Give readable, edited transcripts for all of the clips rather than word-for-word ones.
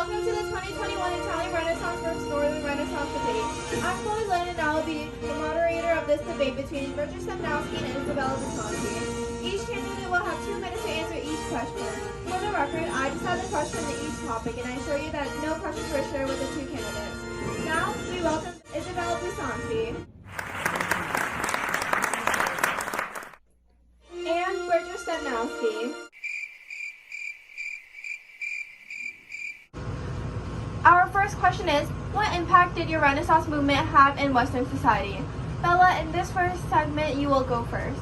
Welcome to the 2021 Italian Renaissance versus Northern Renaissance debate. I'm Chloe Lynn and I will be the moderator of this debate between Richard Stepnowski and Isabella Visconti. Each candidate will have 2 minutes to answer each question. For the record, I decide the question to each topic and I assure you that no questions were shared with the 2 candidates. Now, we welcome Isabella Visconti and Richard Stepnowski. Our first question is, what impact did your Renaissance movement have in Western society? Bella, in this first segment, you will go first.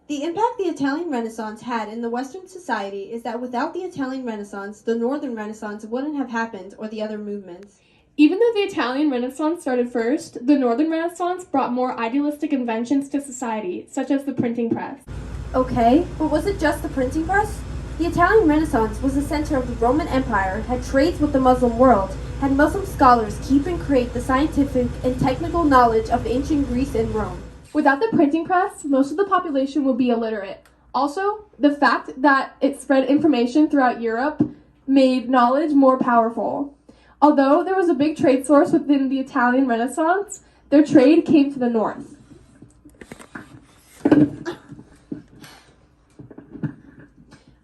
The impact the Italian Renaissance had in the Western society is that without the Italian Renaissance, the Northern Renaissance wouldn't have happened, or the other movements. Even though the Italian Renaissance started first, the Northern Renaissance brought more idealistic inventions to society, such as the printing press. Okay, but was it just the printing press? The Italian Renaissance was the center of the Roman Empire, had trades with the Muslim world, had Muslim scholars keep and create the scientific and technical knowledge of ancient Greece and Rome. Without the printing press, most of the population would be illiterate. Also, the fact that it spread information throughout Europe made knowledge more powerful. Although there was a big trade source within the Italian Renaissance, their trade came to the north.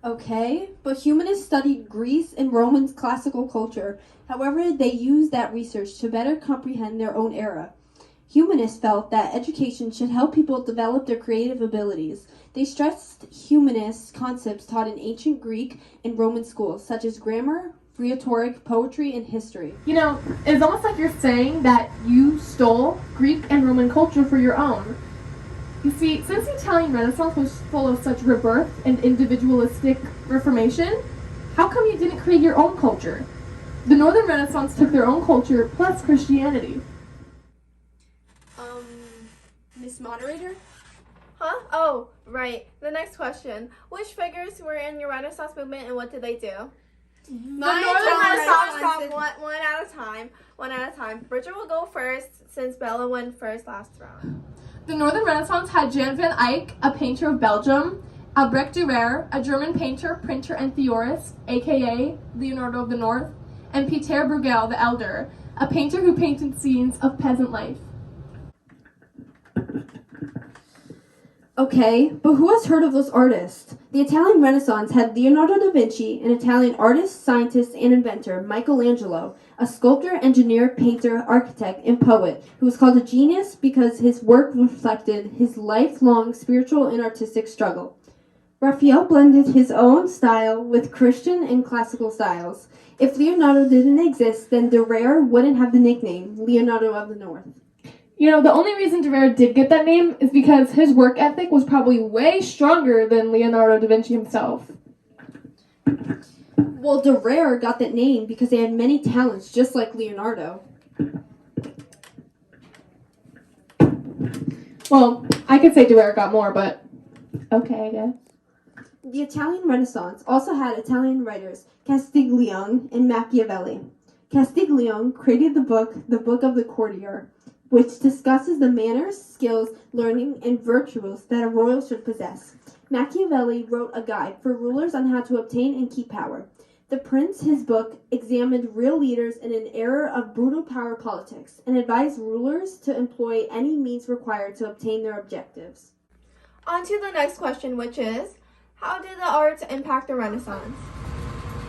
Okay, but humanists studied Greece and Roman classical culture. However, they used that research to better comprehend their own era. Humanists felt that education should help people develop their creative abilities. They stressed humanist concepts taught in ancient Greek and Roman schools, such as grammar, rhetoric, poetry, and history. You know, it's almost like you're saying that you stole Greek and Roman culture for your own. You see, since the Italian Renaissance was full of such rebirth and individualistic reformation, how come you didn't create your own culture? The Northern Renaissance took their own culture plus Christianity. Miss Moderator? Huh? Oh, right. The next question. Which figures were in your Renaissance movement and what did they do? The Northern Renaissance, one at a time. One at a time. Bridget will go first since Bella went first last round. The Northern Renaissance had Jan van Eyck, a painter of Belgium, Albrecht Dürer, a German painter, printer, and theorist, aka Leonardo of the North, and Pieter Bruegel the Elder, a painter who painted scenes of peasant life. Okay, but who has heard of those artists? The Italian Renaissance had Leonardo da Vinci, an Italian artist, scientist, and inventor, Michelangelo, a sculptor, engineer, painter, architect, and poet, who was called a genius because his work reflected his lifelong spiritual and artistic struggle. Raphael blended his own style with Christian and classical styles. If Leonardo didn't exist, then Dürer wouldn't have the nickname Leonardo of the North. You know, the only reason Dürer did get that name is because his work ethic was probably way stronger than Leonardo da Vinci himself. Well, Dürer got that name because they had many talents, just like Leonardo. Well, I could say Dürer got more, but okay, I guess. The Italian Renaissance also had Italian writers Castiglione and Machiavelli. Castiglione created the Book of the Courtier, which discusses the manners, skills, learning, and virtues that a royal should possess. Machiavelli wrote a guide for rulers on how to obtain and keep power. The Prince, his book, examined real leaders in an era of brutal power politics and advised rulers to employ any means required to obtain their objectives. On to the next question, which is, how did the arts impact the Renaissance?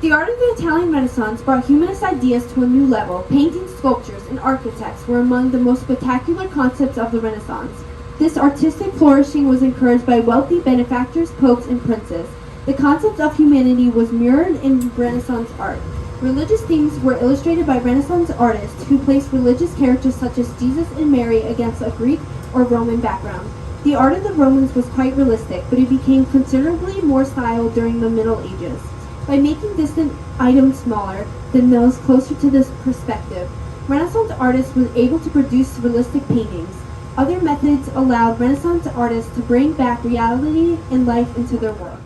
The art of the Italian Renaissance brought humanist ideas to a new level. Painting, sculptures, and architects were among the most spectacular concepts of the Renaissance. This artistic flourishing was encouraged by wealthy benefactors, popes, and princes. The concept of humanity was mirrored in Renaissance art. Religious themes were illustrated by Renaissance artists who placed religious characters such as Jesus and Mary against a Greek or Roman background. The art of the Romans was quite realistic, but it became considerably more styled during the Middle Ages. By making distant items smaller than those closer to this perspective, Renaissance artists were able to produce realistic paintings. Other methods allowed Renaissance artists to bring back reality and life into their work.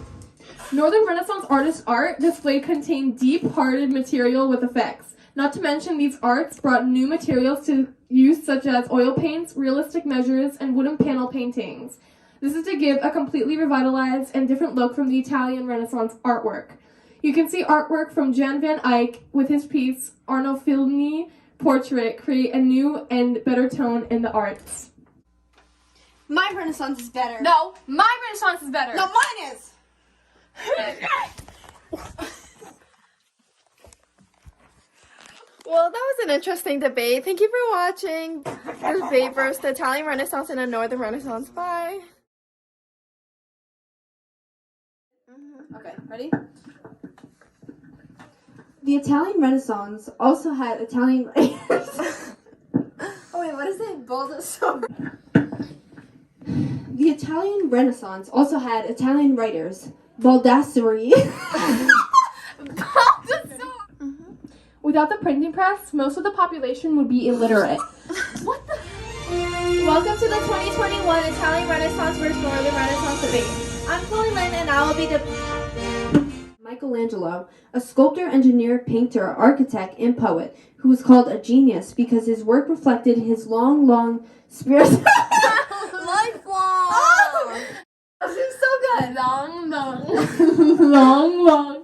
Northern Renaissance artists' art displayed contained deep-hearted material with effects. Not to mention, these arts brought new materials to use such as oil paints, realistic measures, and wooden panel paintings. This is to give a completely revitalized and different look from the Italian Renaissance artwork. You can see artwork from Jan van Eyck with his piece Arnolfini Portrait create a new and better tone in the arts. My Renaissance is better. No, my Renaissance is better. No, mine is. Well, that was an interesting debate. Thank you for watching the debate versus the Italian Renaissance and the Northern Renaissance. Bye. Okay, ready? The Italian Renaissance also had Italian writers. Oh wait, what is it? Baldassare. The Italian Renaissance also had Italian writers. Baldassare. Without the printing press, most of the population would be illiterate. What the? Welcome to the 2021 Italian Renaissance versus Northern Renaissance debate. I'm Chloe Lynn, and I will be Michelangelo, a sculptor, engineer, painter, architect, and poet, who was called a genius because his work reflected his long spiritual lifelong. Oh! This is so good. Long.